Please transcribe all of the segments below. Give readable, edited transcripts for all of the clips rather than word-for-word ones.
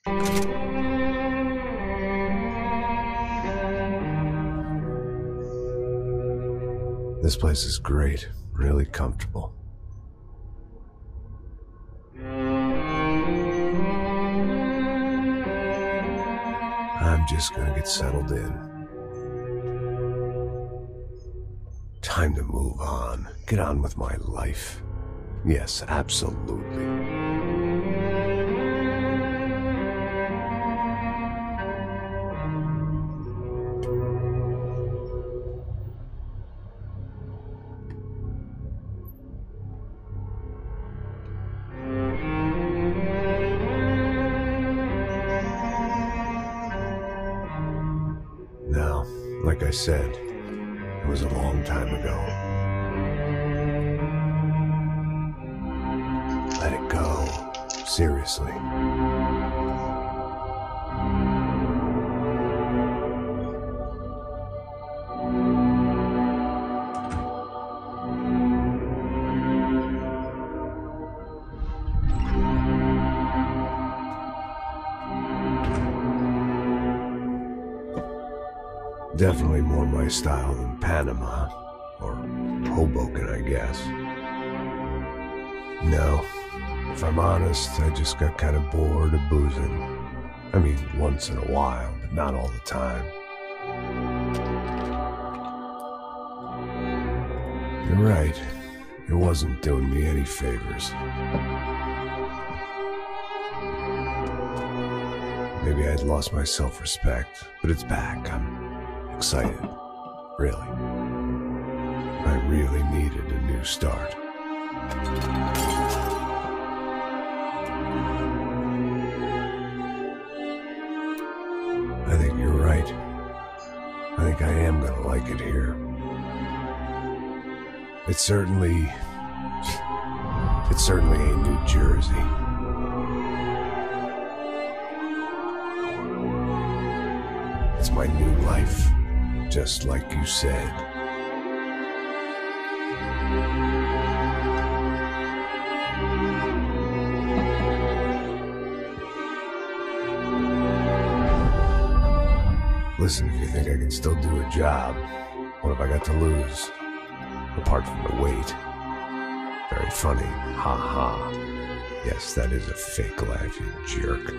This place is great, really comfortable. I'm just gonna get settled in. Time to move on. Get on with my life. Yes, absolutely. Now, like I said, it was a long time ago. Let it go. Seriously. Definitely more my style than Panama, or Hoboken, I guess. No, if I'm honest, I just got kind of bored of boozing. I mean, once in a while, but not all the time. You're right, it wasn't doing me any favors. Maybe I'd lost my self-respect, but it's back. I'm excited, really. I really needed a new start. I think you're right. I think I am gonna like it here. It certainly ain't New Jersey. It's my new life. Just like you said. Listen, if you think I can still do a job, what have I got to lose? Apart from the weight. Very funny. Ha ha. Yes, that is a fake laugh, you jerk.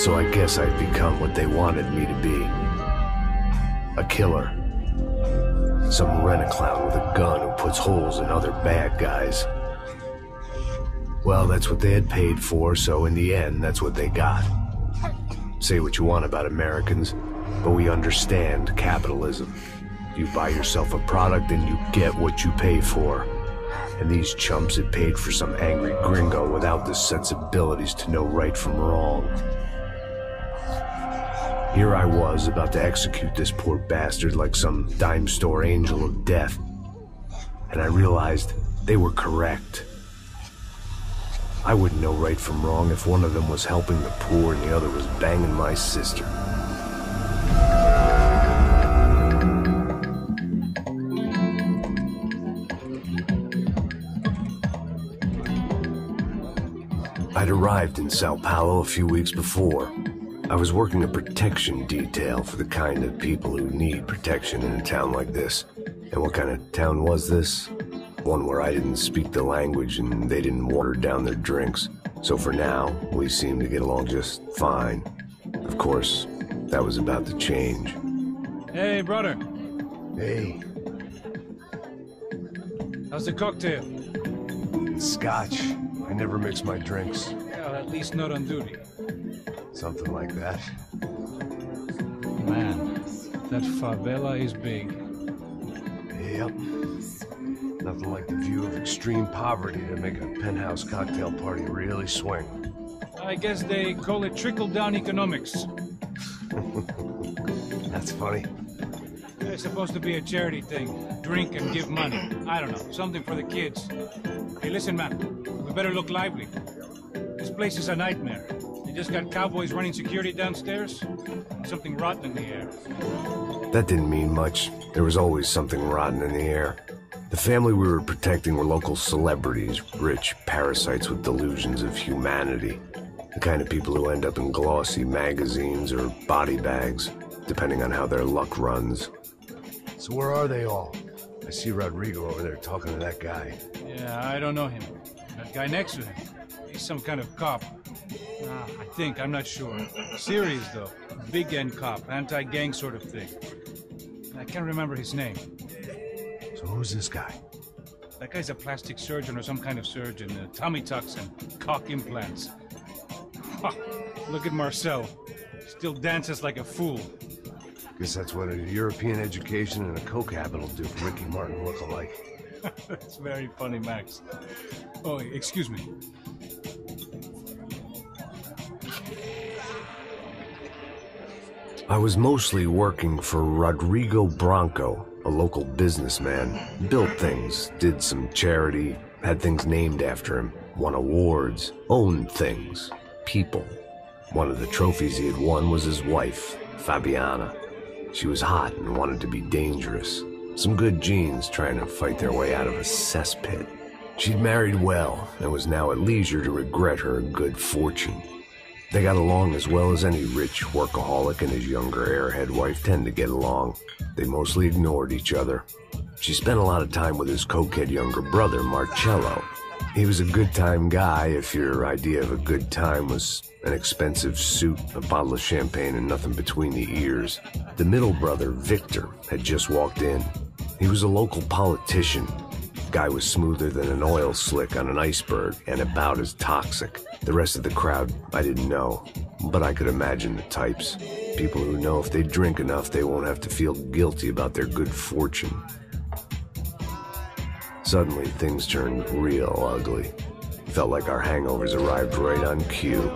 So I guess I'd become what they wanted me to be. A killer. Some rent-a-clown with a gun who puts holes in other bad guys. Well, that's what they had paid for, so in the end, that's what they got. Say what you want about Americans, but we understand capitalism. You buy yourself a product and you get what you pay for. And these chumps had paid for some angry gringo without the sensibilities to know right from wrong. Here I was, about to execute this poor bastard like some dime store angel of death. And I realized they were correct. I wouldn't know right from wrong if one of them was helping the poor and the other was banging my sister. I'd arrived in Sao Paulo a few weeks before. I was working a protection detail for the kind of people who need protection in a town like this. And what kind of town was this? One where I didn't speak the language and they didn't water down their drinks. So for now, we seemed to get along just fine. Of course, that was about to change. Hey, brother. Hey. How's the cocktail? Scotch. I never mix my drinks. Well, at least not on duty. Something like that. Man, that favela is big. Yep. Nothing like the view of extreme poverty to make a penthouse cocktail party really swing. I guess they call it trickle-down economics. That's funny. It's supposed to be a charity thing. Drink and give money. I don't know, something for the kids. Hey, listen, man. We better look lively. This place is a nightmare. They just got cowboys running security downstairs. Something rotten in the air. That didn't mean much. There was always something rotten in the air. The family we were protecting were local celebrities, rich parasites with delusions of humanity. The kind of people who end up in glossy magazines or body bags, depending on how their luck runs. So where are they all? I see Rodrigo over there talking to that guy. Yeah, I don't know him. That guy next to him. He's some kind of cop. I think, I'm not sure. Serious, though. Big-end cop, anti-gang sort of thing. I can't remember his name. So who's this guy? That guy's a plastic surgeon or some kind of surgeon. Tummy tucks and cock implants. Look at Marcel. Still dances like a fool. Guess that's what a European education and a coke habit will do for Ricky Martin look-alike. That's very funny, Max. Oh, excuse me. I was mostly working for Rodrigo Branco, a local businessman. Built things, did some charity, had things named after him, won awards, owned things, people. One of the trophies he had won was his wife, Fabiana. She was hot and wanted to be dangerous. Some good genes trying to fight their way out of a cesspit. She'd married well and was now at leisure to regret her good fortune. They got along as well as any rich workaholic and his younger airhead wife tend to get along. They mostly ignored each other. She spent a lot of time with his cokehead younger brother, Marcello. He was a good-time guy if your idea of a good time was an expensive suit, a bottle of champagne, and nothing between the ears. The middle brother, Victor, had just walked in. He was a local politician. Guy was smoother than an oil slick on an iceberg and about as toxic. The rest of the crowd, I didn't know, but I could imagine the types. People who know if they drink enough, they won't have to feel guilty about their good fortune. Suddenly, things turned real ugly. Felt like our hangovers arrived right on cue.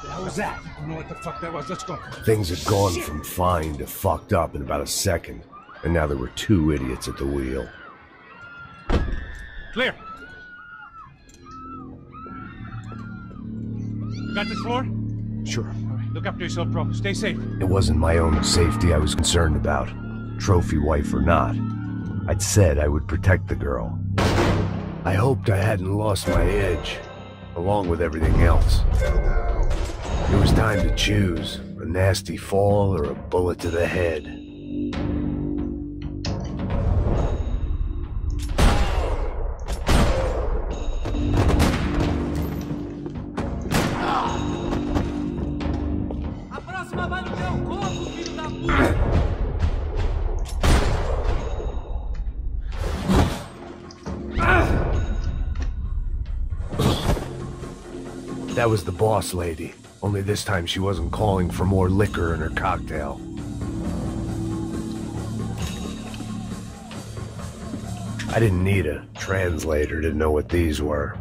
What was that? I don't know what the fuck that was. Let's go. Things had gone from fine to fucked up in about a second, and now there were two idiots at the wheel. Clear. You got this floor? Sure. All right, look after yourself, bro. Stay safe. It wasn't my own safety I was concerned about, trophy wife or not. I'd said I would protect the girl. I hoped I hadn't lost my edge, along with everything else. It was time to choose, a nasty fall or a bullet to the head. That was the boss lady, only this time she wasn't calling for more liquor in her cocktail. I didn't need a translator to know what these were.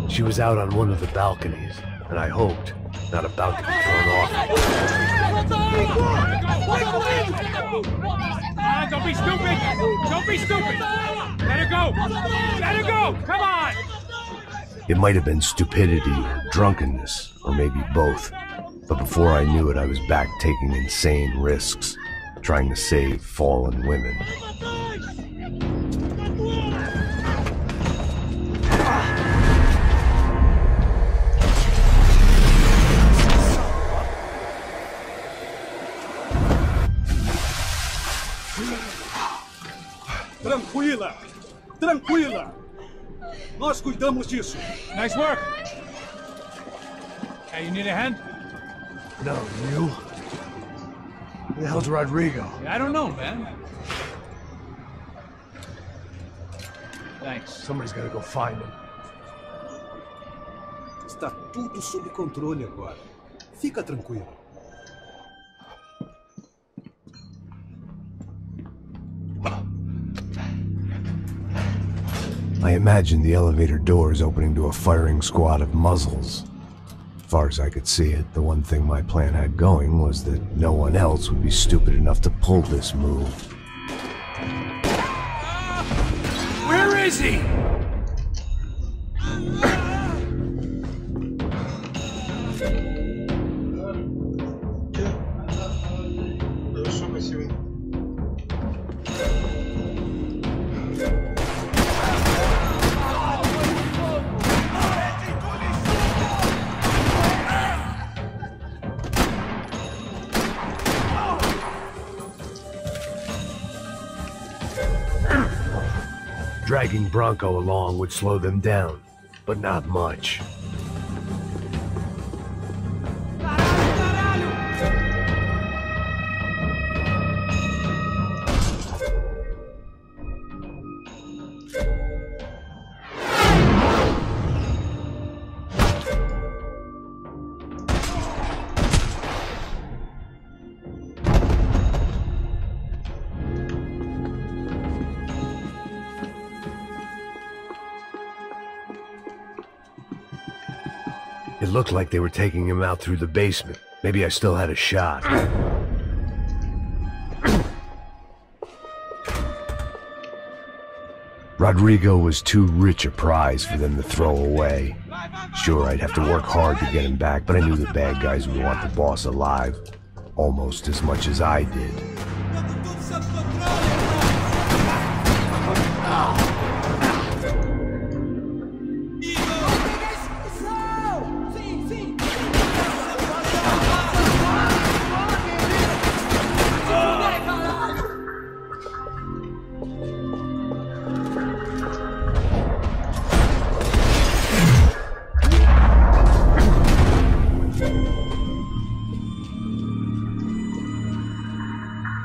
She was out on one of the balconies, and I hoped not about to be thrown off. Don't be stupid! Don't be stupid! Let her go! Let her go! Come on! It might have been stupidity or drunkenness, or maybe both. But before I knew it, I was back taking insane risks, trying to save fallen women. Tranquila! Tranquila! Nós cuidamos disso. Nice work! Hey, you need a hand? No, you? Who the hell's Rodrigo? I don't know, man. Thanks. Somebody's gotta go find him. Está tudo sob controle agora. Fica tranquilo. I imagined the elevator doors opening to a firing squad of muzzles. As far as I could see it, the one thing my plan had going was that no one else would be stupid enough to pull this move. Where is he? Dragging Bronco along would slow them down, but not much. It looked like they were taking him out through the basement. Maybe I still had a shot. Rodrigo was too rich a prize for them to throw away. Sure, I'd have to work hard to get him back, but I knew the bad guys would want the boss alive almost as much as I did.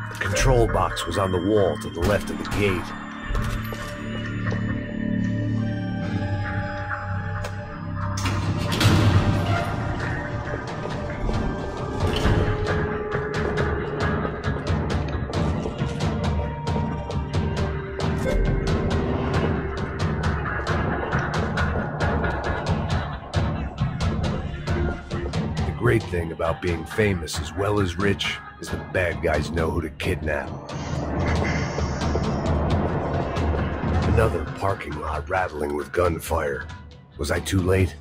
The control box was on the wall to the left of the gate. The great thing about being famous as well as rich is the bad guys know who to kidnap. Another parking lot rattling with gunfire. Was I too late?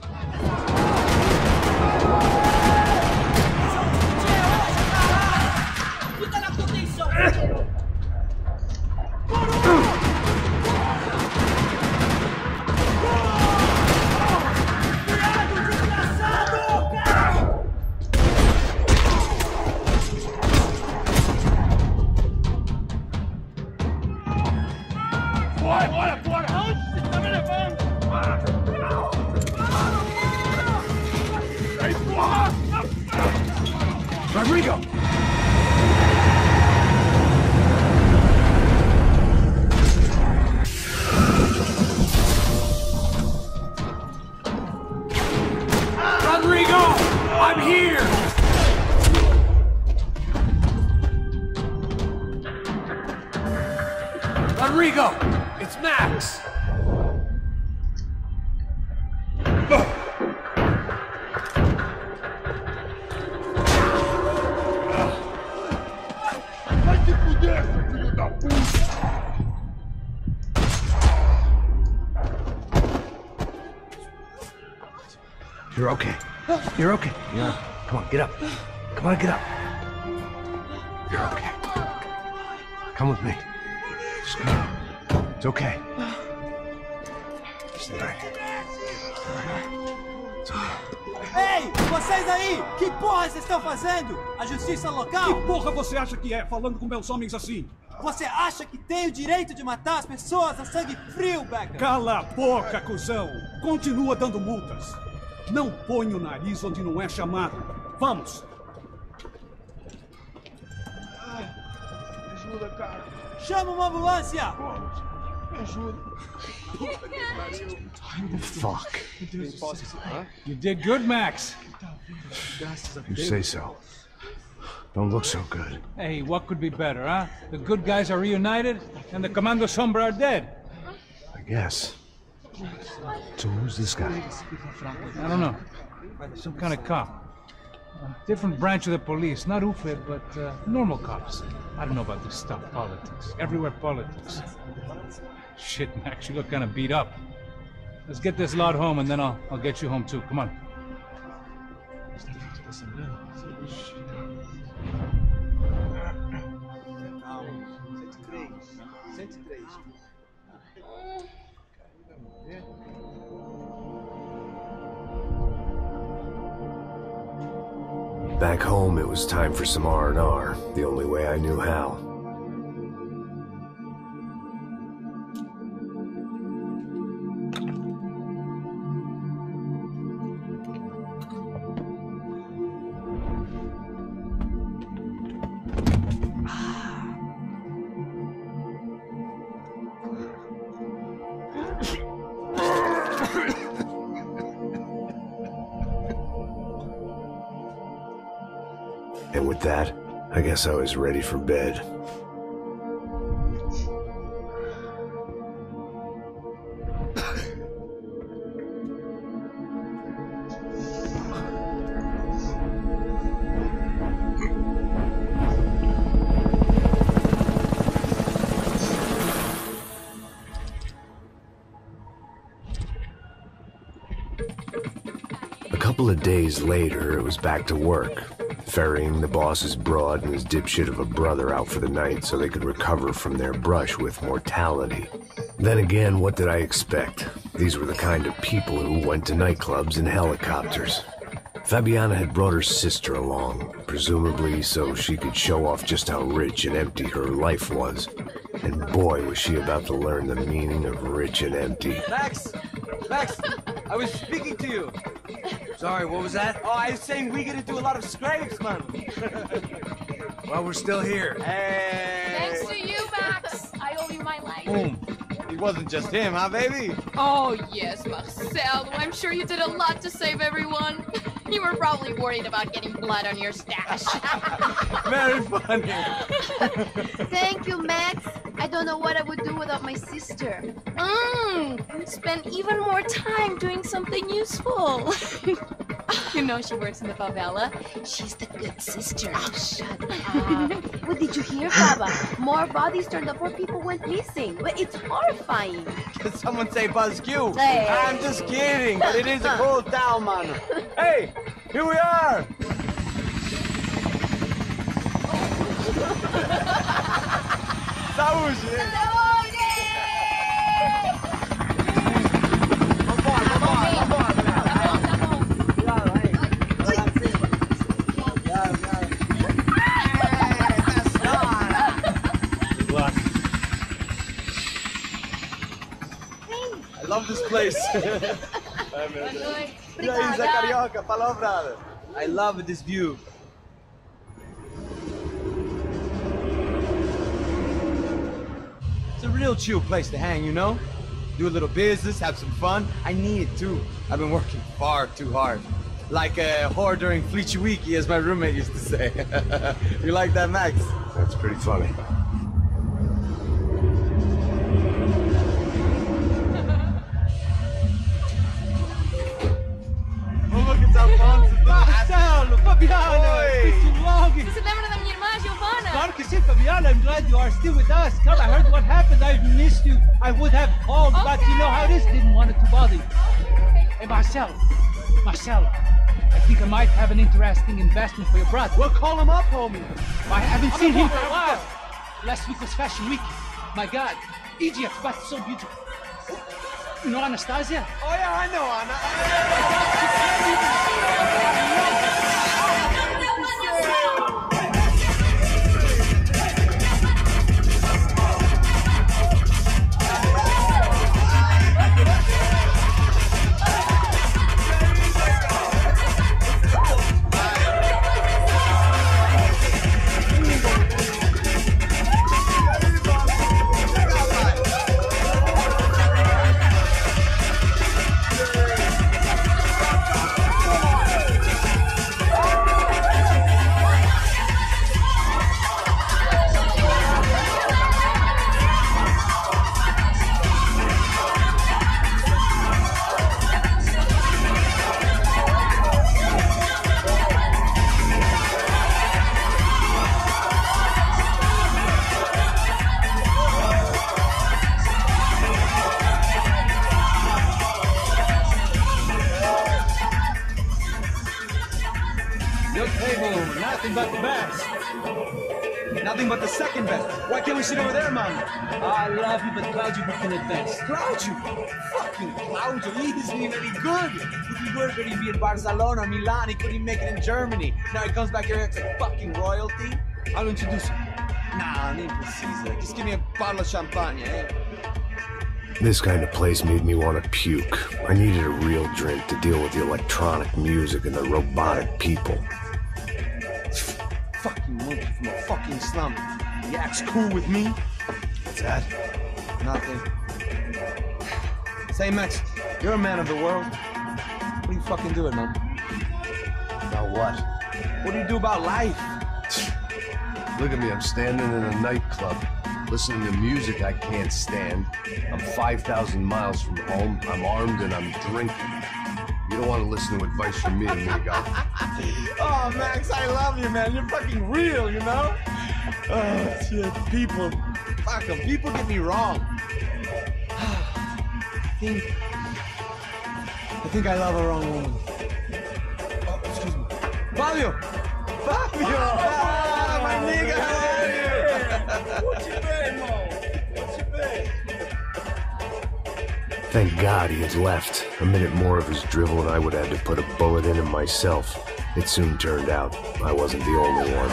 Rodrigo! It's Max! You're okay. You're okay. Yeah. Come on, get up. Come on, get up. You're okay. Come with me. Just come. It's okay. Stay right here. It's okay. Ei, vocês aí! Que porra vocês estão fazendo? A justiça local? Que porra você acha que é, falando com meus homens assim? Você acha que tem o direito de matar as pessoas a sangue frio, Becker? Cala a boca, cuzão! Continua dando multas. Não põe o nariz onde não é chamado. Vamos! Me ajuda, cara. Chama uma ambulância! Me ajuda. Fuck. You did good, Max. You say so. Don't look so good. Hey, what could be better, huh? The good guys are reunited, and the Commando Sombra are dead. I guess. So who's this guy? I don't know. Some kind of cop. Different branch of the police. Not UFED, but normal cops. I don't know about this stuff. Politics. Everywhere politics. Shit, Max, you look kind of beat up. Let's get this lot home, and then I'll get you home too. Come on. Back home, it was time for some R&R, the only way I knew how. And with that, I guess I was ready for bed. A couple of days later, it was back to work. Ferrying the boss's broad and his dipshit of a brother out for the night so they could recover from their brush with mortality. Then again, what did I expect? These were the kind of people who went to nightclubs in helicopters. Fabiana had brought her sister along, presumably so she could show off just how rich and empty her life was. And boy, was she about to learn the meaning of rich and empty. Max! Max! I was speaking to you! Sorry, what was that? Oh, I was saying we gotta do a lot of scrapes, man. Well, we're still here. Hey! Thanks to you, Max. I owe you my life. Boom. It wasn't just him, huh, baby? Oh, yes, Marcel. I'm sure you did a lot to save everyone. You were probably worried about getting blood on your stash. Very funny. Thank you, Max. I don't know what I would do without my sister. Spend even more time doing something useful. You know she works in the favela. She's the good sister. Oh, shut up. What did you hear, Baba? More bodies turned up, 4 people went missing. But it's horrifying. Did someone say Buzz Q? Hey. I'm just kidding, but it is a cool town, man. Hey, here we are. Saúde! I love this place. Carioca, palavra. I love this view. It's a real chill place to hang, you know? Do a little business, have some fun. I need it too. I've been working far too hard. Like a whore during Fleechy Weeky, as my roommate used to say. You like that, Max? That's pretty funny. Fabiano, it's been too long. Você lembra da minha irmã, Giovanna? Claro que sim, Fabiano. I'm glad you are still with us. Come, I heard what happened. I've missed you. I would have called, but you know how it is. Didn't want it to bother you. Hey, Marcel, I think I might have an interesting investment for your brother. Well, call him up, homie. I haven't seen him for a while. Last week was Fashion Week. My God, Egypt, but so beautiful. You know Anastasia? Oh, yeah, I know Anna. Your table, nothing but the best. Nothing but the second best. Why can't we sit over there, man? I love you, but Claudio booked in advance. Claudio? Fucking Claudio, he isn't even any good. If he were good, he'd be in Barcelona or Milan. He couldn't make it in Germany. Now he comes back here and acts like fucking royalty. I'll introduce you. Nah, nem precisa. Just give me a bottle of champagne, eh? This kind of place made me want to puke. I needed a real drink to deal with the electronic music and the robotic people. Fucking monkey from a fucking slum. He acts cool with me. What's that? Nothing. Say, Max, you're a man of the world. What do you fucking do, man? About what? What do you do about life? Look at me, I'm standing in a nightclub, listening to music I can't stand. I'm 5,000 miles from home, I'm armed and I'm drinking. You don't want to listen to advice from me, amigo. Oh, Max, I love you, man. You're fucking real, you know? Oh, shit. People. Fuck them. People get me wrong. I think I love a wrong woman. Oh, excuse me. Fabio! Fabio! Ah, my nigga, how are you? What you been, Mo? What you been? Thank God he had left. A minute more of his drivel and I would have had to put a bullet in him myself. It soon turned out I wasn't the only one.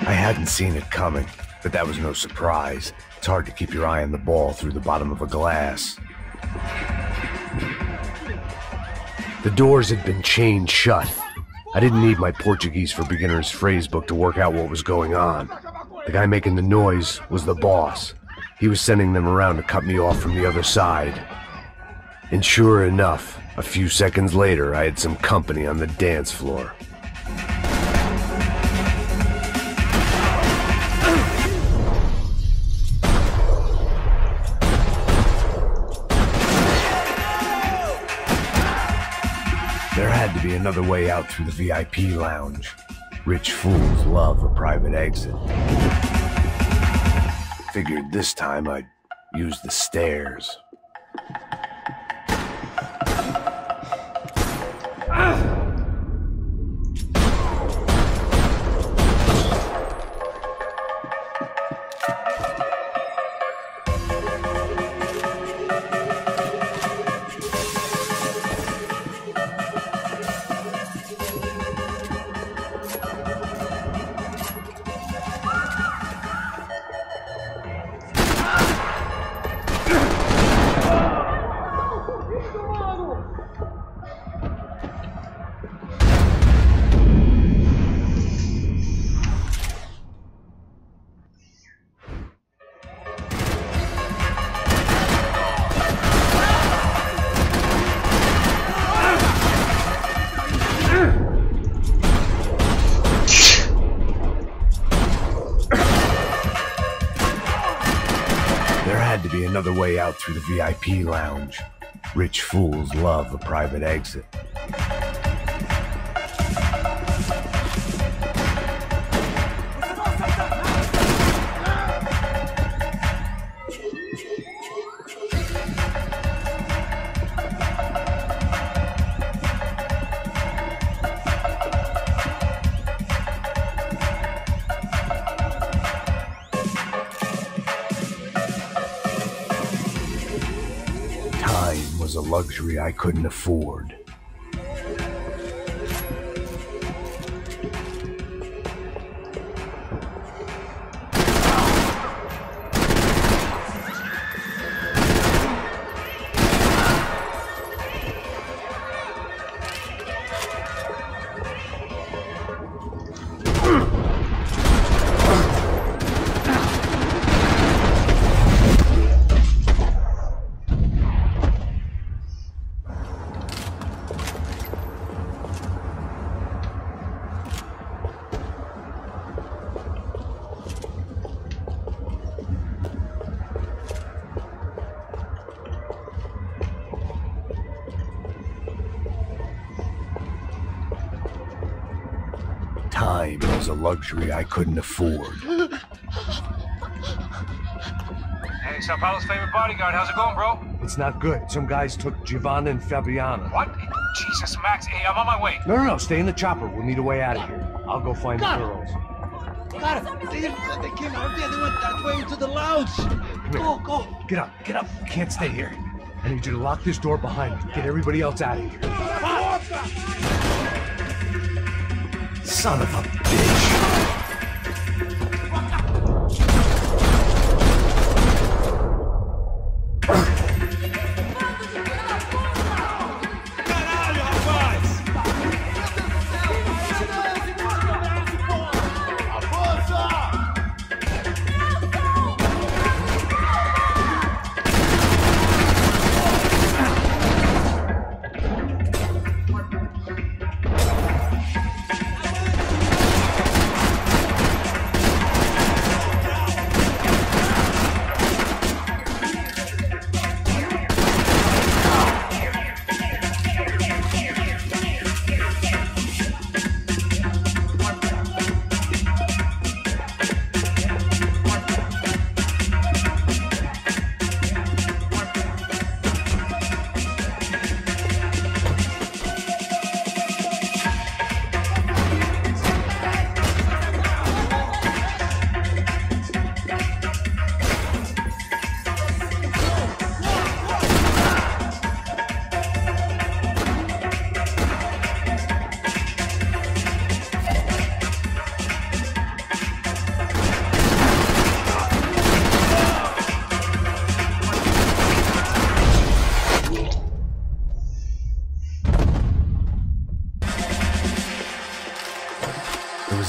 I hadn't seen it coming, but that was no surprise. It's hard to keep your eye on the ball through the bottom of a glass. The doors had been chained shut. I didn't need my Portuguese for Beginners phrase book to work out what was going on. The guy making the noise was the boss. He was sending them around to cut me off from the other side. And sure enough, a few seconds later, I had some company on the dance floor. There had to be another way out through the VIP lounge. Rich fools love a private exit. Figured this time I'd use the stairs. another way out through the VIP lounge. Rich fools love a private exit. Was a luxury I couldn't afford. Time was a luxury I couldn't afford. Hey, Sao Paulo's favorite bodyguard. How's it going, bro? It's not good. Some guys took Giovanna and Fabiana. What? Jesus, Max. Hey, I'm on my way. No, stay in the chopper. We'll need a way out of here. I'll go find the girls. Got it. They came out there. They went that way into the lounge. Go. Get up. You can't stay here. I need you to lock this door behind me. Get everybody else out of here. Son of a bitch.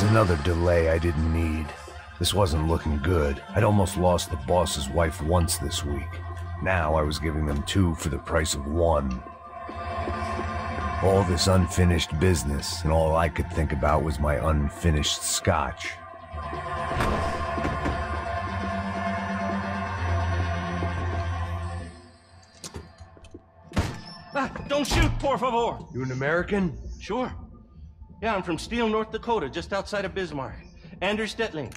Another delay I didn't need. This wasn't looking good. I'd almost lost the boss's wife once this week. Now I was giving them two for the price of one. All this unfinished business, and all I could think about was my unfinished scotch. Don't shoot, por favor. You an American? Sure. Yeah, I'm from Steele, North Dakota, just outside of Bismarck. Andrew Stetling.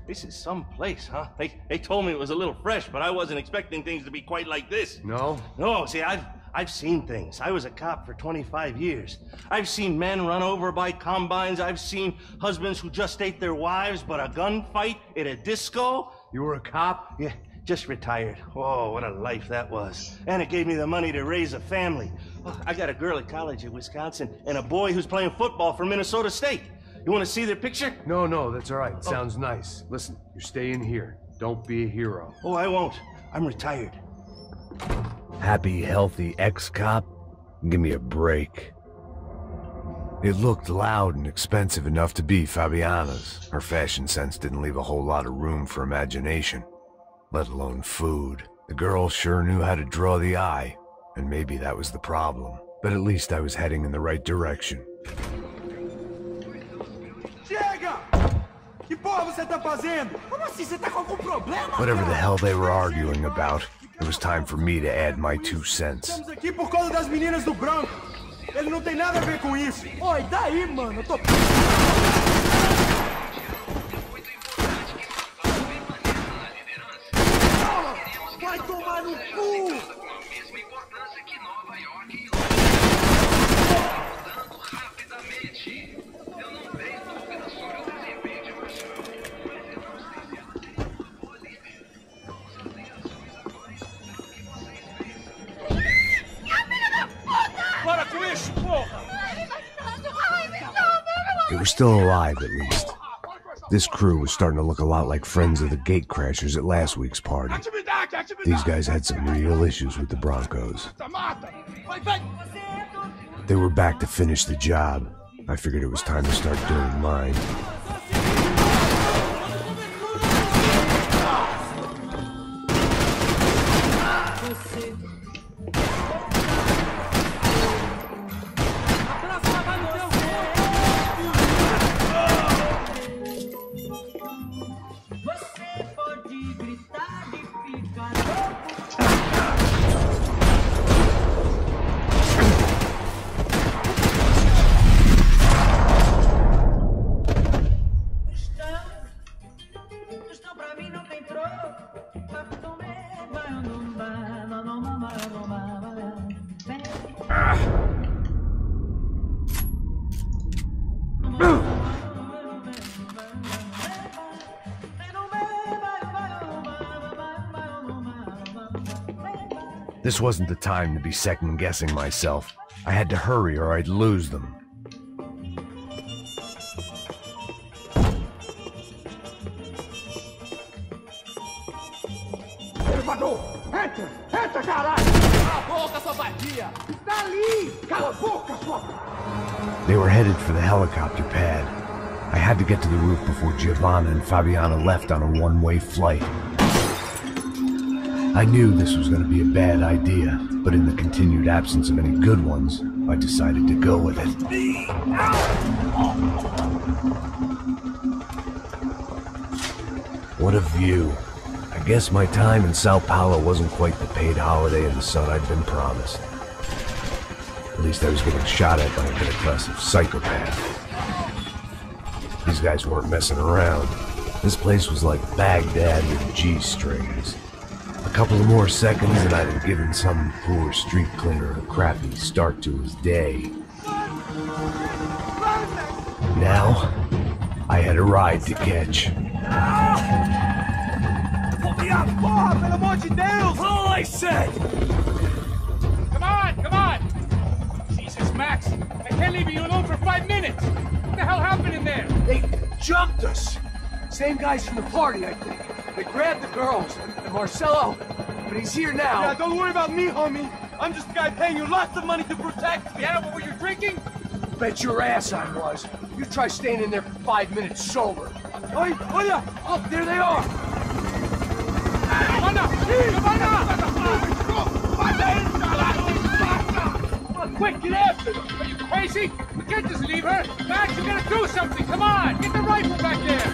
This is some place, huh? They told me it was a little fresh, but I wasn't expecting things to be quite like this. No? No, see, I've seen things. I was a cop for 25 years. I've seen men run over by combines. I've seen husbands who just ate their wives, but a gunfight at a disco. You were a cop? Yeah, just retired. Oh, what a life that was. And it gave me the money to raise a family. Oh, I got a girl at college at Wisconsin and a boy who's playing football for Minnesota State. You want to see their picture? No, that's all right. Sounds nice. Listen, you're staying here. Don't be a hero. Oh, I won't. I'm retired. Happy, healthy ex-cop? Give me a break. It looked loud and expensive enough to be Fabiana's. Her fashion sense didn't leave a whole lot of room for imagination, let alone food. The girl sure knew how to draw the eye, and maybe that was the problem. But at least I was heading in the right direction. Whatever the hell they were arguing about, it was time for me to add my 2 cents. Ele não tem nada a ver com isso. Oi, daí, mano, eu tô... Vai tomar no cu! They were still alive, at least. This crew was starting to look a lot like friends of the gatecrashers at last week's party. These guys had some real issues with the Broncos. They were back to finish the job. I figured it was time to start doing mine. This wasn't the time to be second-guessing myself. I had to hurry or I'd lose them. Elevador! Entra! Entra, caralho! Cala a boca, sua vadia! Está ali! Cala a boca, sua... They were headed for the helicopter pad. I had to get to the roof before Giovanna and Fabiana left on a one-way flight. I knew this was going to be a bad idea, but in the continued absence of any good ones, I decided to go with it. What a view. I guess my time in Sao Paulo wasn't quite the paid holiday in the sun I'd been promised. At least I was getting shot at by a aggressive psychopath. These guys weren't messing around. This place was like Baghdad with G-strings. A couple of more seconds and I'd have given some poor street cleaner a crappy start to his day. Now, I had a ride to catch. Pull me up, porra, pelo amor de Deus! All I said! Come on, come on! Jesus, Max, I can't leave you alone for 5 minutes! What the hell happened in there? They jumped us! Same guys from the party, I think. They grabbed the girls, and Marcelo, but he's here now. Yeah, don't worry about me, homie. I'm just a guy paying you lots of money to protect me. Yeah, what were you drinking? Bet your ass I was. You try staying in there for 5 minutes sober. Oi, olha! Look, there they are! Giovanna! Giovanna! Quick, get after them! Are you crazy? We can't just leave her! Max, you gotta do something! Come on! Get the rifle back there!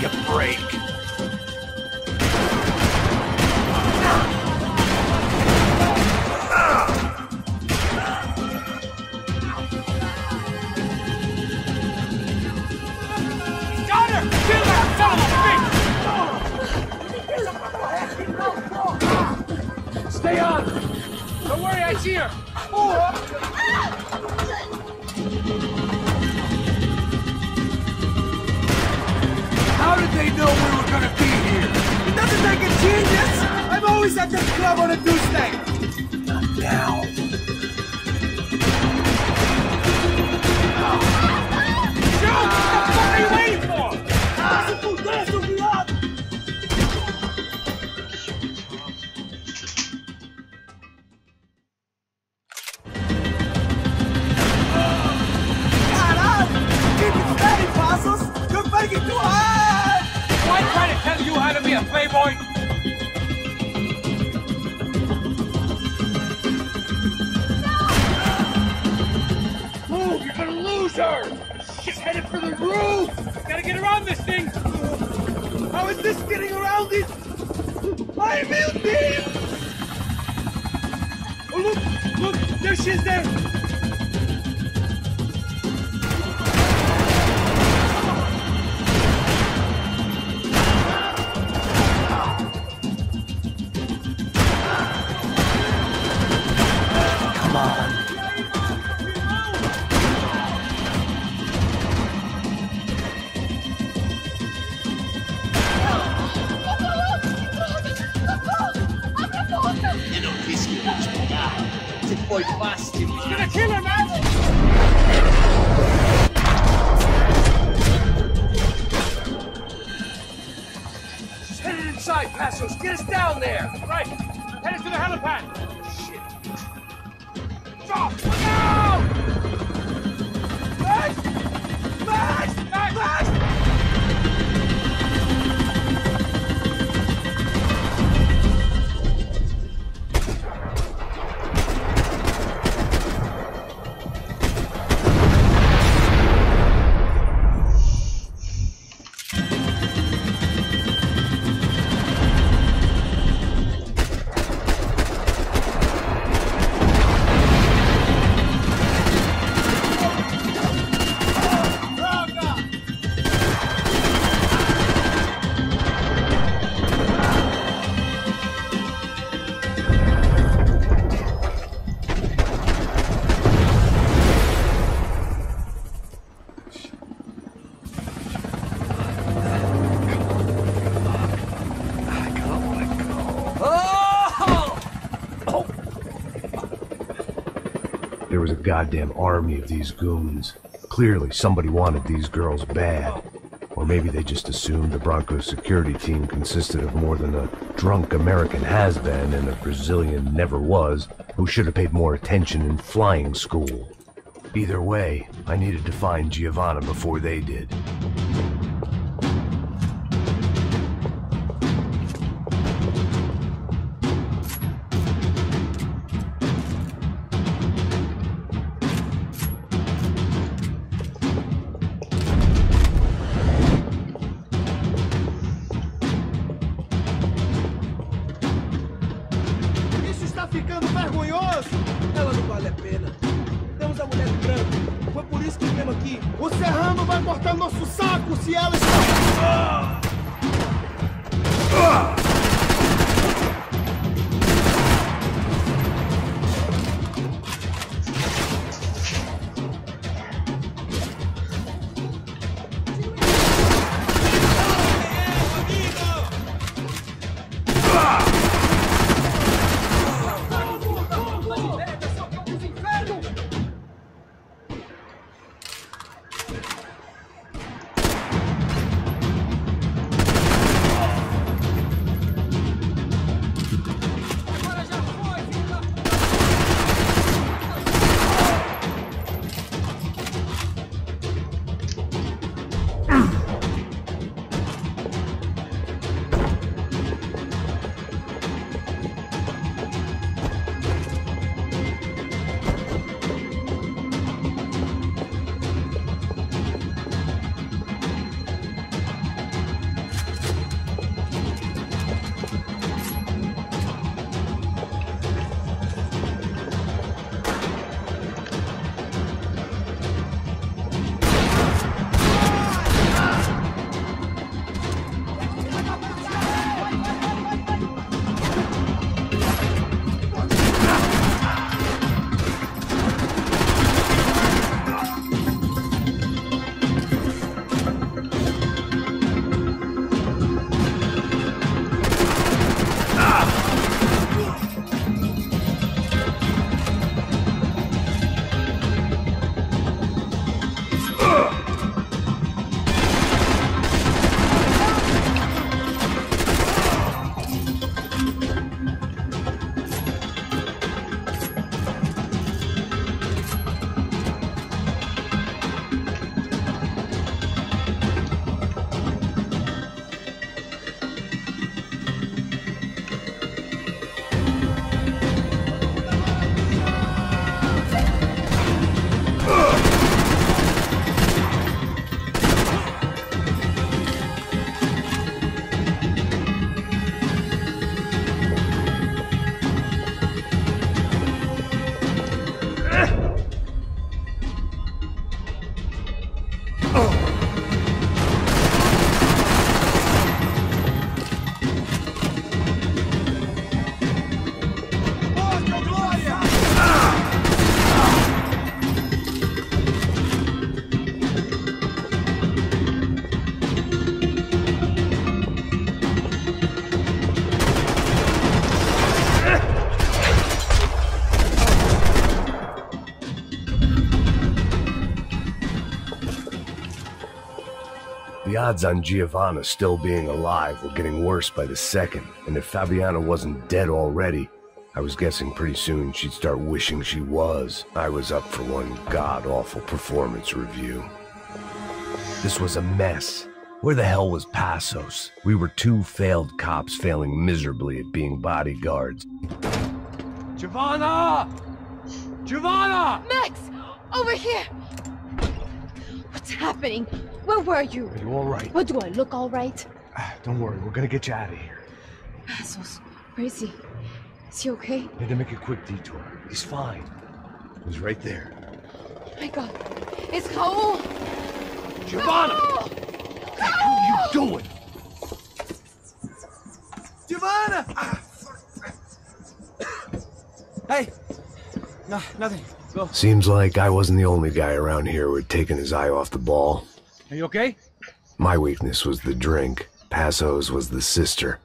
a break. Got her! Kill that son of a bitch! Stay on! Don't worry, I see her! How did they know we were gonna be here? It doesn't make a genius! I'm always at this club on a Tuesday! Not now. Shoot! What are you waiting for? Keep it steady, Passos! You're making too hard! Do I try to tell you how to be a playboy? Move! You're gonna lose her! She's headed for the roof! Gotta get around this thing! How is this getting around it? I'm in deep! Oh, look! Look! There she is there! Foi fácil. He's gonna kill her, man! She's headed inside, Passos. Get us down there. Right. Head us to the helipad. Shit. Stop! Look out! Max! Max! Max! There was a goddamn army of these goons. Clearly, somebody wanted these girls bad. Or maybe they just assumed the Broncos security team consisted of more than a drunk American has-been and a Brazilian never-was who should have paid more attention in flying school. Either way, I needed to find Giovanna before they did. Ficando vergonhoso, ela não vale a pena. Temos a mulher do branco. Foi por isso que viemos aqui. O Serrano vai cortar nosso saco se ela está... odds on Giovanna still being alive were getting worse by the second, and if Fabiana wasn't dead already, I was guessing pretty soon she'd start wishing she was. I was up for one god-awful performance review. This was a mess. Where the hell was Passos? We were two failed cops failing miserably at being bodyguards. Giovanna! Giovanna! Max! Over here! What's happening? Where were you? Are you all right? What, do I look all right? Don't worry, we're gonna get you out of here. Passos, where is he? Is he okay? Had to make a quick detour. He's fine. He's right there. Oh my God. It's Raul! Giovanna! Raul! What are you doing? Giovanna! Hey! No, nothing. Go. Seems like I wasn't the only guy around here who had taken his eye off the ball. Are you okay? My weakness was the drink. Passos was the sister.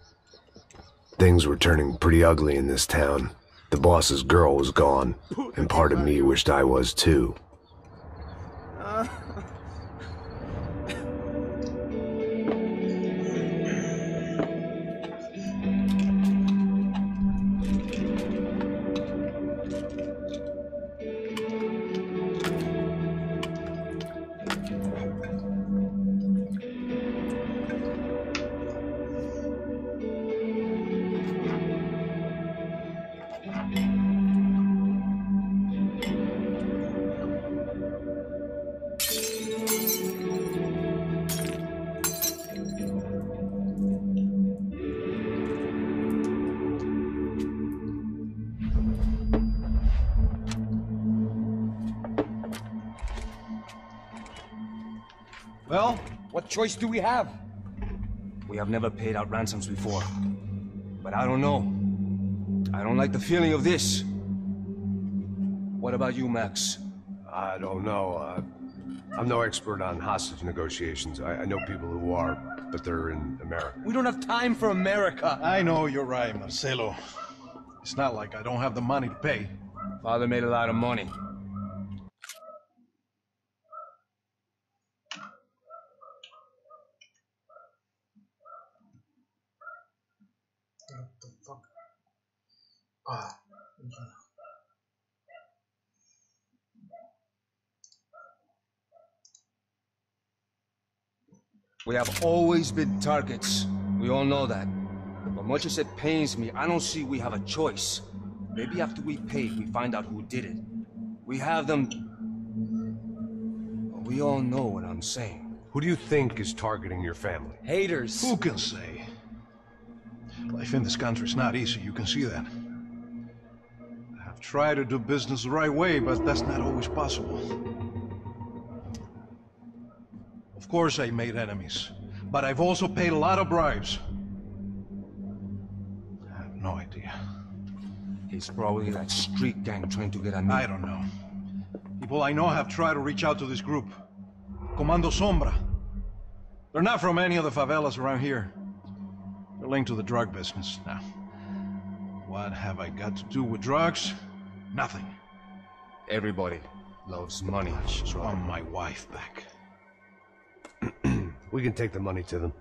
Things were turning pretty ugly in this town. The boss's girl was gone, and part of me wished I was too. Well, what choice do we have? We have never paid out ransoms before. But I don't know. I don't like the feeling of this. What about you, Max? I don't know. I'm no expert on hostage negotiations. I know people who are, but they're in America. We don't have time for America. I know you're right, Marcelo. It's not like I don't have the money to pay. Father made a lot of money. What the fuck? Ah. We have always been targets. We all know that. But much as it pains me, I don't see we have a choice. Maybe after we pay, we find out who did it. We have them... We all know what I'm saying. Who do you think is targeting your family? Haters. Who can say? Life in this country is not easy, you can see that. I have tried to do business the right way, but that's not always possible. Of course I made enemies, but I've also paid a lot of bribes. I have no idea. It's probably that street gang trying to get at me. I don't know. People I know have tried to reach out to this group. Comando Sombra. They're not from any of the favelas around here. They're linked to the drug business. Now, what have I got to do with drugs? Nothing. Everybody loves money. I just want my wife back. We can take the money to them.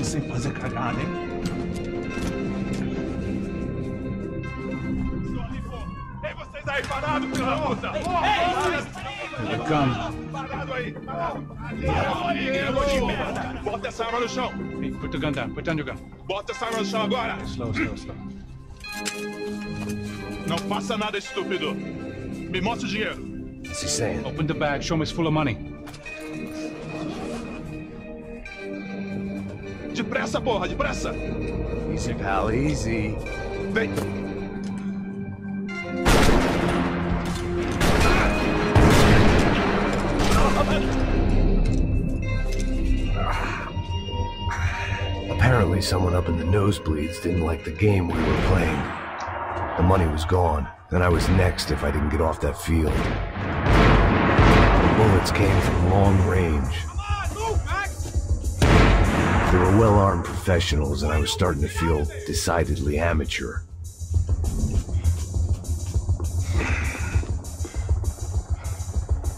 Sem fazer cagada, hein? Ei, vocês aí parados, filha da puta! Ei, calma. Parado aí! Bota essa arma no chão! Hey, put the gun down. Put down your gun. Bota essa arma no chão agora! Slow, slow, slow. Não faça nada, estúpido! Me mostra o dinheiro! What's he saying? Open the bag. Show me it's full of money. Depressa, porra! Depressa! Easy, pal, easy. Vem! Apparently someone up in the nosebleeds didn't like the game we were playing. The money was gone, and I was next if I didn't get off that field. The bullets came from long range. They were well-armed professionals, and I was starting to feel decidedly amateur.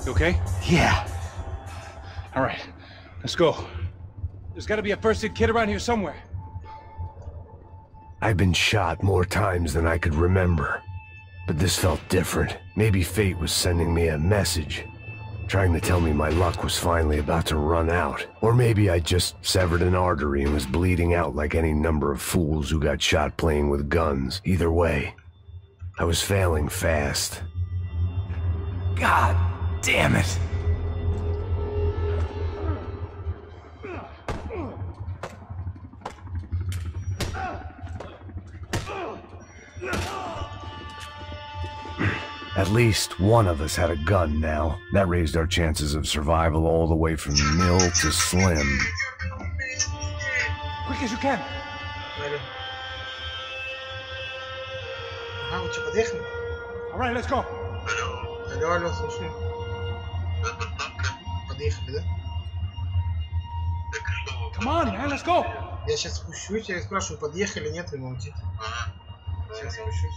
You okay? Yeah. All right, let's go. There's gotta be a first-aid kit around here somewhere. I've been shot more times than I could remember, but this felt different. Maybe fate was sending me a message, trying to tell me my luck was finally about to run out. Or maybe I just severed an artery and was bleeding out like any number of fools who got shot playing with guns. Either way, I was failing fast. God damn it. At least one of us had a gun now. That raised our chances of survival all the way from nil to slim. Quick as you can. Ага, вы что, подъехали? All right, let's go. Алло, алло, слушай. Подъехали, да? Come on, man, let's go. Я сейчас спущусь, я спрашиваю, подъехали, нет, вы молчите. Сейчас спущусь.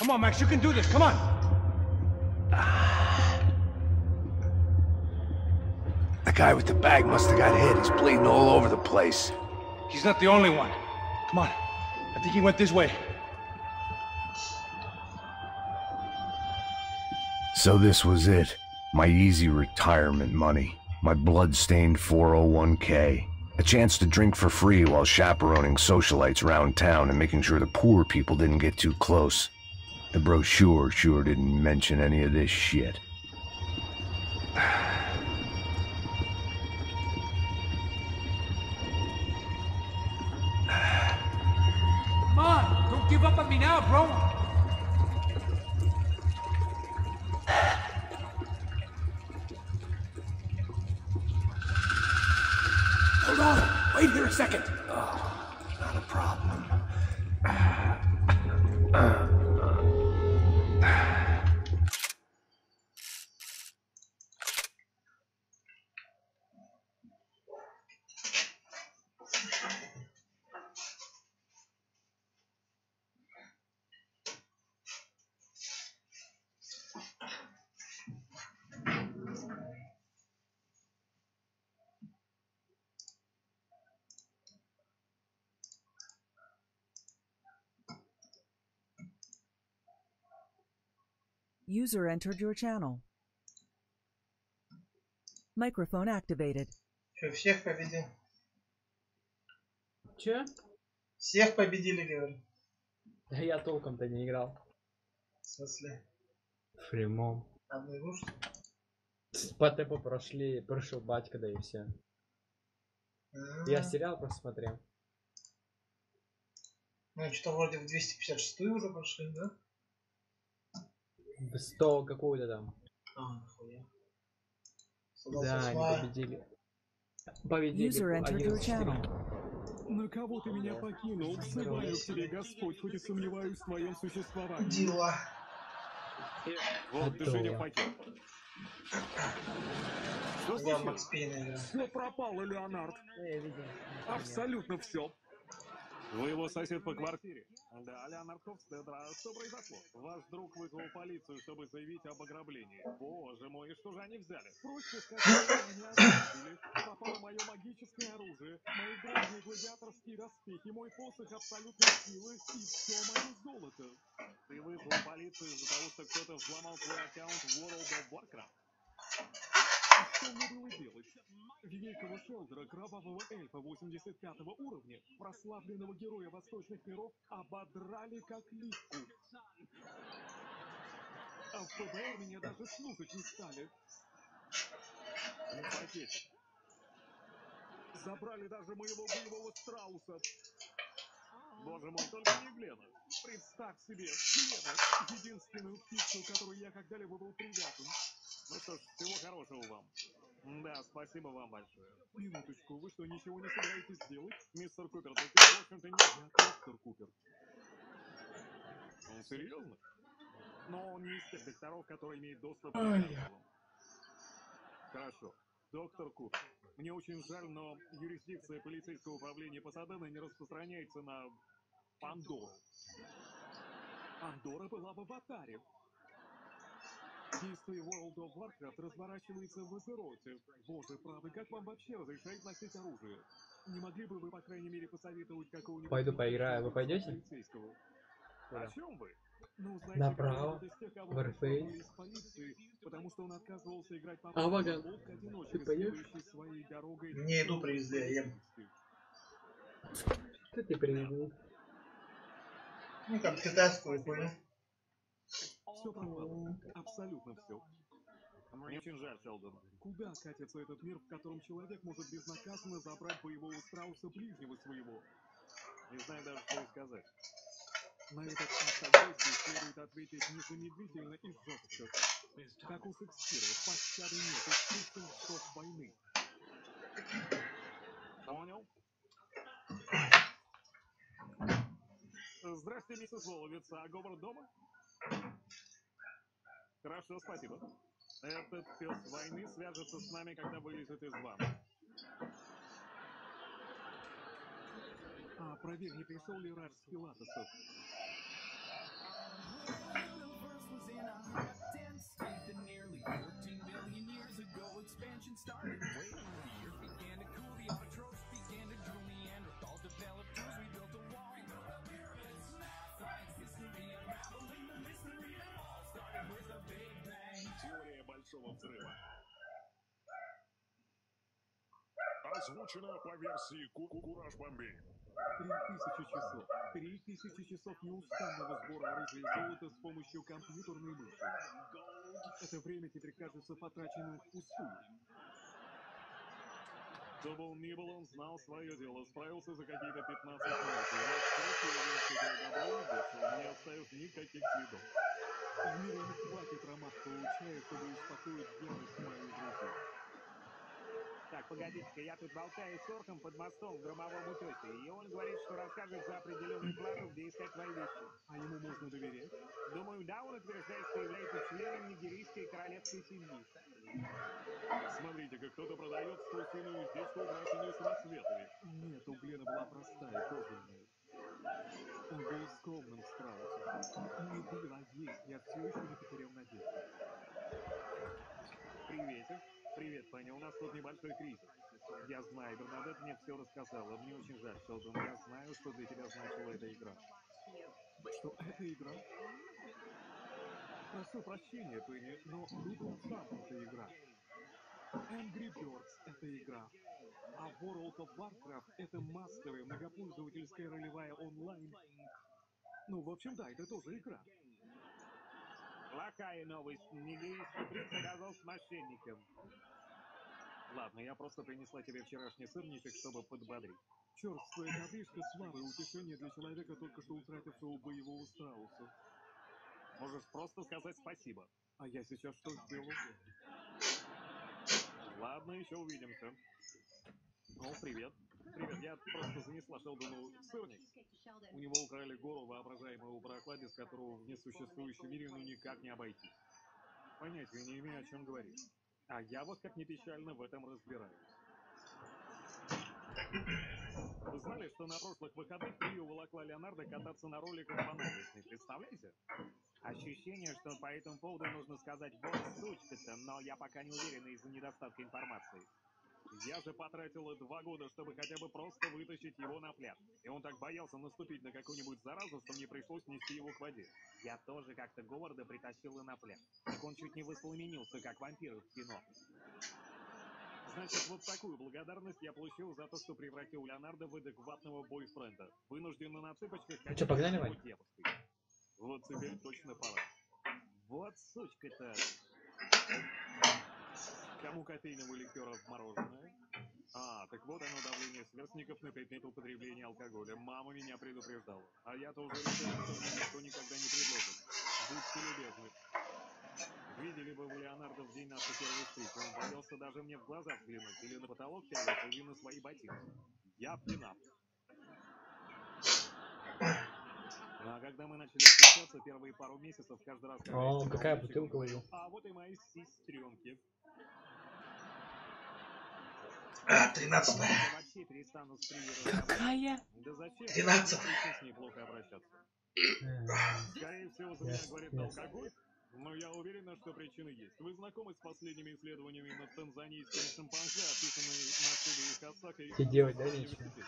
Come on, Max, you can do this. Come on. The guy with the bag must have got hit. He's bleeding all over the place. He's not the only one. Come on. I think he went this way. So this was it. My easy retirement money. My blood-stained 401k. A chance to drink for free while chaperoning socialites around town and making sure the poor people didn't get too close. The brochure sure didn't mention any of this shit. Come on, don't give up on me now, bro. Hold on. Wait here a second. Oh, not a problem. User entered your channel. Microphone activated. Что, всех победил? Че? Всех победили, говорю. Да я толком-то не играл. В смысле? В прямом. Одну игру, что ли? По тэпу прошли, прошел батька, да и все. Я сериал просто смотрел. Ну, что-то вроде в 256-ю уже прошли, да? В 100 какую-то там. А, нахуя. Да, они победили. Победили. На кого ты меня покинул? Взываю к тебе, Господь, хоть и сомневаюсь в твоем существовании. Дела. Вот ты же не пакет. Я Макс Пейна играю. Все пропало, Леонард. Абсолютно все. Вы его сосед по квартире. Да, Леонард Ховстедра, что произошло? Ваш друг вызвал полицию, чтобы заявить об ограблении. Боже мой, и что же они взяли? Проще сказать, что меня ограбили. Попало мое магическое оружие, мои грозные гладиаторские доспехи, мой посох абсолютной силы и все мое золото. Ты вызвал полицию из-за того, что кто-то взломал твой аккаунт в World of Warcraft? Что мне было делать? Великого Шелдера, кровавого эльфа 85-го уровня, прославленного героя восточных миров, ободрали как липку. А в ФБР меня даже слушать не стали. В пакете. Забрали даже моего боевого страуса. Боже мой, только не Глена. Представь себе, Глена, единственную птицу, к которой я когда-либо был привязан. Ну что ж, всего хорошего вам. Да, спасибо вам большое. Минуточку, вы что, ничего не собираетесь делать? Мистер Купер, да ты, в общем-то, не я, доктор Купер. Он серьезно? Но он не из тех докторов, которые имеют доступ к материалам. Хорошо. Доктор Купер, мне очень жаль, но юрисдикция полицейского управления Пасадена не распространяется на Пандору. Пандора была в аватаре. Действие World of Warcraft разворачивается в Азероте. Боже, правда, как вам вообще разрешает носить оружие? Не могли бы вы, по крайней мере, посоветовать какого-нибудь... Пойду поиграю, вы пойдете? О чем вы? Ну, знаете, направо, в РФ. потому что он отказывался играть по Ваган, ты пойдешь? Мне еду привезли, я ем. Что ты привезли? Ну, как китайскую, понял? Все пропало. Абсолютно все. Мне очень жаль, Шелдон. Куда катится этот мир, в котором человек может безнаказанно забрать боевого страуса ближнего своего? Не знаю даже, что и сказать. На этот акт агрессии следует ответить незамедлительно и жестко. Как у Шекспира, пощады нет, искусствен срок войны. Понял? Здрасте, миссис Воловец. А Говард дома? Хорошо, спасибо. Этот пес войны свяжется с нами, когда вылезет из ванны. Проверь, не пришел ли Радж с Пилатесов. Теория большого взрыва. Озвучено по версии Кураж Бомбей. 3000 часов. 3000 часов неустанного сбора оружия и золота с помощью компьютерной мыши. Это время теперь кажется потраченным впустую. Кто бы он ни был, он знал свое дело, справился за какие-то 15 минут. Я спросил его, что я добро вышел, не оставив никаких следов. В мире не хватит ромашкового чая, чтобы успокоить ярость моей друзей. Так, погодите-ка, я тут болтаю с орком под мостом в громовом утесе, и он говорит, что расскажет за определенную плату, где искать твои вещи. А ему можно доверять? Думаю, да, он утверждает, что является членом нигерийской королевской семьи. Смотрите-ка, кто-то продает страусиную уздечку, украшенную самоцветами. Нет, у Глена была простая, кожаная. Он был скромным страусом. Не был, а есть. Я все еще не потерял надежды. Приветик. Привет, Паня, у нас тут небольшой кризис. Я знаю, Бернадет мне все рассказала. Мне очень жаль, Шелдон. Я знаю, что для тебя значила эта игра. Что это игра? Прошу прощения, Пенни, но Little Trump — это игра. Angry Birds — это игра. А World of Warcraft — это массовая многопользовательская ролевая онлайн. Ну, в общем, да, это тоже игра. Плохая новость. Нигерийский принц оказался мошенником. Ладно, я просто принесла тебе вчерашний сырничек, чтобы подбодрить. Черствая ковришка славы, утешение для человека, только что утратившего боевого страуса. Можешь просто сказать спасибо. А я сейчас что сделал? Ладно, еще увидимся. О, привет. Привет, я просто занесла Шелдону сырник. У него украли гору воображаемого барахла, без которого в несуществующем мире ну никак не обойтись. Понятия не имею, о чем говорить. А я вот как ни печально в этом разбираюсь. Вы знали, что на прошлых выходных Рио волокла Леонардо кататься на роликах по набережной? Представляете? Ощущение, что по этому поводу нужно сказать «вот сучка-то», но я пока не уверен из-за недостатка информации. Я же потратила 2 года, чтобы хотя бы просто вытащить его на пляж. И он так боялся наступить на какую-нибудь заразу, что мне пришлось нести его к воде. Я тоже как-то Говарда притащила на пляж. Так он чуть не воспламенился, как вампир в кино. Значит, вот такую благодарность я получил за то, что превратил Леонардо в адекватного бойфренда. Вынужденно на цыпочках ходить погнали, с Вань? девушкой. Вот теперь точно пора. Вот сучка-то. Кому кофейного ликера в мороженое? А, так вот оно давление сверстников на предмет употребления алкоголя. Мама меня предупреждала. А я-то уже решил, что мне никто никогда не предложит. Будьте любезны. Видели бы вы Леонардо в день нашей первой встречи. Он боялся даже мне в глаза взглянуть или на потолок пялиться, или на свои ботинки. Я пьяна. Ну, а когда мы начали встречаться, первые пару месяцев каждый раз... О, какая бутылка увидел. А вот и мои сестренки. 13-я. Вообще перестану с Какая? Да зачем? 13-я. С ней плохо обращаться. Скорее всего, за меня говорит алкоголь, но я уверена, что причины есть. Вы знакомы с последними исследованиями над танзанийскими шимпанзе, описанными на студии Хасака и Что делать, да, университете?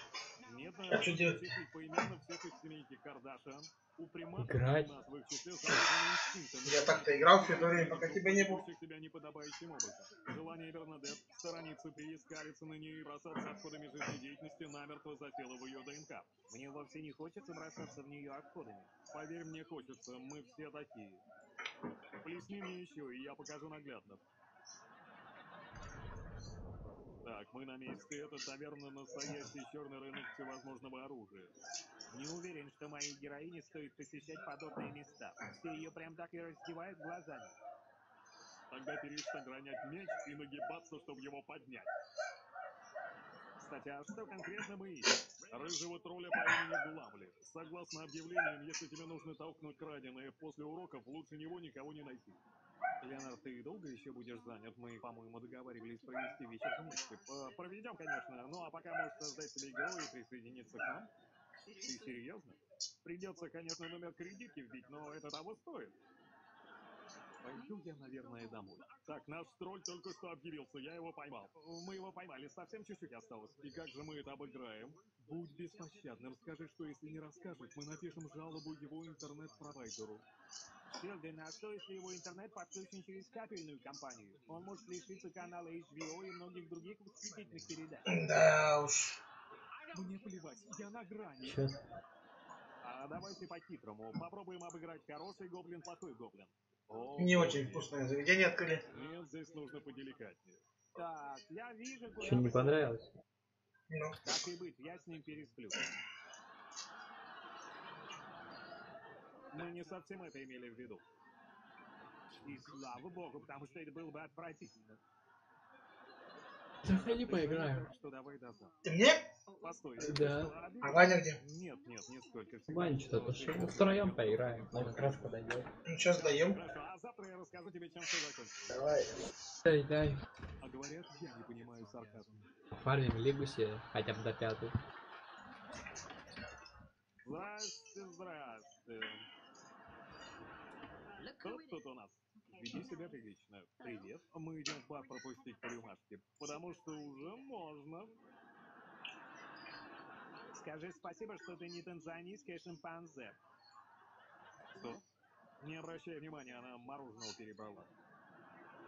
Нет, А что делать? перечислить поименно всех из семейки Кардашиан. У приматов Играть. у нас в их числе заложены инстинкты. Я так-то играл в Федоре, пока тебя не было. Ведущих себя неподобающим образом. Желание Бернадет сторониться приискалиться на нее и бросаться отходами жизнедеятельности намертво засело в ее ДНК. Мне вовсе не хочется бросаться в нее отходами. Поверь мне, хочется, мы все такие. Плесни мне еще, и я покажу наглядно. Так, мы на месте. Это, наверное, настоящий черный рынок всевозможного оружия. Не уверен, что моей героине стоит посещать подобные места. Все ее прям так и раздевают глазами. Тогда перестань ронять меч и нагибаться, чтобы его поднять. Кстати, а что конкретно мы ищем? Рыжего тролля по имени Гламли. Согласно объявлениям, если тебе нужно толкнуть краденое после уроков, лучше него никого не найти. Леонард, ты долго еще будешь занят? Мы, по-моему, договаривались провести вечер вместе. Проведем, конечно. Ну, а пока можешь создать себе героя и присоединиться к нам. Ты серьезно? Придется, конечно, номер кредитки вбить, но это того стоит. Пойду я, наверное, домой. Так, наш тролль только что объявился, я его поймал. Мы его поймали, совсем чуть-чуть осталось. И как же мы это обыграем? Будь беспощадным, скажи, что если не расскажет, мы напишем жалобу его интернет-провайдеру. Шилден, а что если его интернет подключен через кабельную компанию? Он может лишиться канала HBO и многих других восхитительных передач. Да уж. Мне плевать, я на грани. Чё? А давайте по-хитрому. Попробуем обыграть хороший гоблин, плохой гоблин. Не очень вкусное заведение открыли. Нет, здесь нужно поделикатнее. Так, я вижу, куда... Что, не понравилось? Ну. Так и быть, я с ним пересплю. Мы не совсем это имели в виду. И слава богу, потому что это было бы отвратительно. Заходи, поиграем. Что давай до завтра. Ты мне? Постой. Да. А Ваня где? Нет, нисколько. Ваня что-то пошел. Втроем поиграем. Он как раз подойдет. Ну, сейчас даем. Хорошо, а завтра я расскажу тебе, чем все закончится. Давай. Дай. А говорят, я не понимаю сарказма. Фармим Лигусе хотя бы до 5. Здрасте. Кто тут у нас? Веди себя прилично. Привет. Мы идем в бар пропустить по рюмашке, потому что уже можно. Скажи спасибо, что ты не танзанийское шимпанзе. Что? Не обращай внимания, она мороженого перебрала.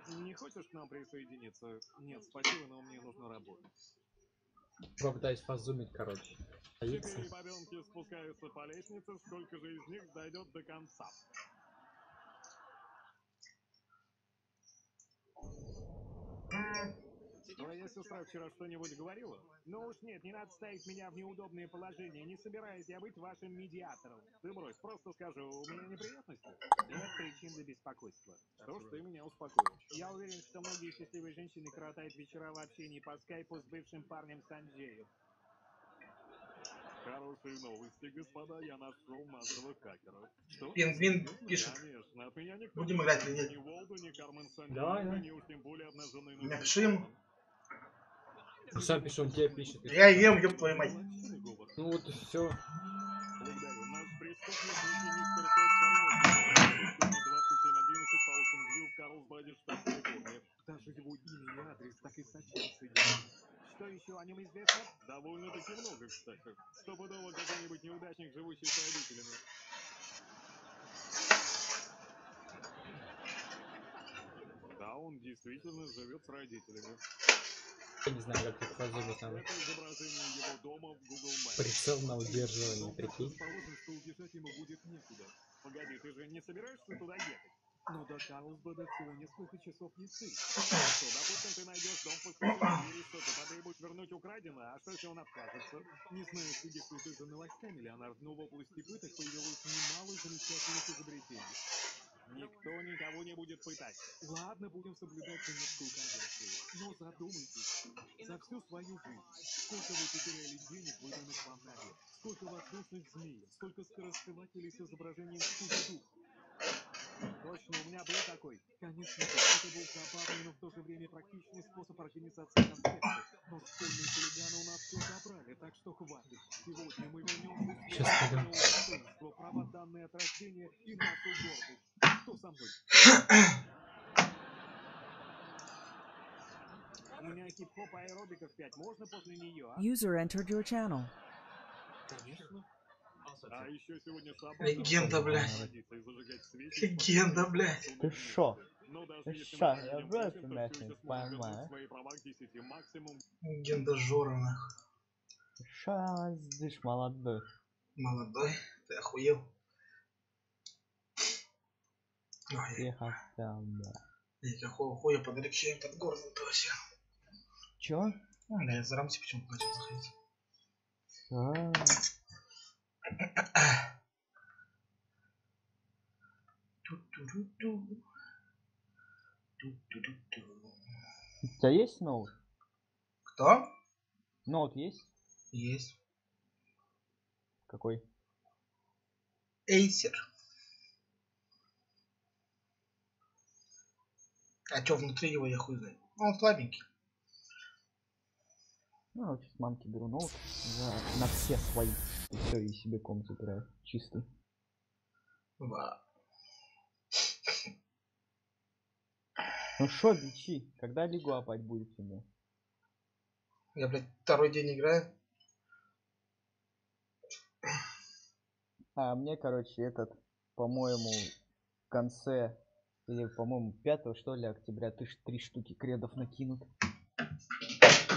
Не хочешь к нам присоединиться? Нет, спасибо, но мне нужно работать. Попытаюсь позумить, короче. 4 бабенки спускаются по лестнице, сколько же из них дойдет до конца? Твоя сестра вчера что-нибудь говорила? Ну уж нет, не надо ставить меня в неудобное положение. Не собираюсь я быть вашим медиатором. Ты брось, просто скажи, у меня неприятности? Нет причин для беспокойства. Что ж, ты меня успокоишь. Я уверен, что многие счастливые женщины коротают вечера в общении по скайпу с бывшим парнем Санджеем. Хорошие новости, господа, я нашел массовых хакеров. Что? Пингвин пишет. Конечно, от меня никто Будем играть или нет? ни Волду, ни Кармен Санджей, Давай. ни уж тем более обнаженный Напишем. Сам пишу, он тебе пишет. Я ем, ёб твою мать. Ну вот и все. Благодарю. Наш преступник мистер Тед Кормой. 2711 по Ocean View в Карлсбаде, штат Калифорния. Даже его имя и адрес так и сочатся. Что еще о нем известно? Довольно-таки много, кстати. Стопудово какой-нибудь неудачник, живущий с родителями. Да, он действительно живет с родителями. Я не знаю, как это позумить надо. Это изображение его дома в Google Maps. Прицел на удерживание, прикинь. Предположим, что убежать ему будет некуда. Погоди, ты же не собираешься туда ехать? Но до Карлсбада всего несколько часов езды. Что, допустим, ты найдешь дом постучать в двери, что ты потребуешь вернуть украденное, а что если он откажется? Не знаю, следишь ли ты за новостями, Леонард, но в области пыток появилось немало замечательных изобретений. Никто никого не будет пытать. Ладно, будем соблюдать Женевскую конвенцию. Но задумайтесь, за всю свою жизнь, сколько вы потеряли денег, выданных вам на век, сколько воздушных змей, сколько скорострелателей с изображением Скуби-Ду. Точно, у меня был такой. Конечно, это был забавный, но в то же время практичный способ организации концерта. Но школьные хулиганы у нас все забрали, так что хватит. Сегодня мы вернемся в свое достоинство, права данные от рождения и нашу гордость. Кто со мной? У меня хип-хоп аэробика в 5. Можно после нее, а? User entered your channel. Конечно. А еще сегодня собака. Легенда, блядь. Легенда, блядь. Ты шо? Ты шо? Я просто, блядь, не понимаю. Легенда Жора, нахуй. Ты шо здесь молодой? Молодой? Ты охуел? Тихо там, да. Я какого хуя подрекчаем под городом-то вообще? Чё? Да, я за рамки почему-то начал заходить. У тебя есть ноут? Кто? Ноут есть? Есть. Какой? Acer. А чё внутри его, я хуй знаю. Ну, он слабенький. Ну, вот сейчас мамки беру ноут на все свои. И все, и себе комп забираю. Чистый. Да. Ну шо, бичи, когда лигу опять будет ему? Я, блядь, второй день играю. А мне, короче, этот, по-моему, в конце, или, по-моему, 5 что ли, октября, 3 штуки кредов накинут.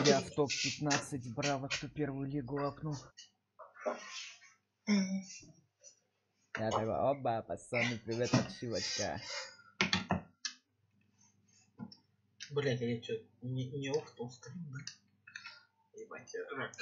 Я в топ-15, браво, кто первую лигу апнул. Я такой, оба, пацаны, привет, отшивочка. Блять, я что, не офтал стрим, да? Ебать, рак.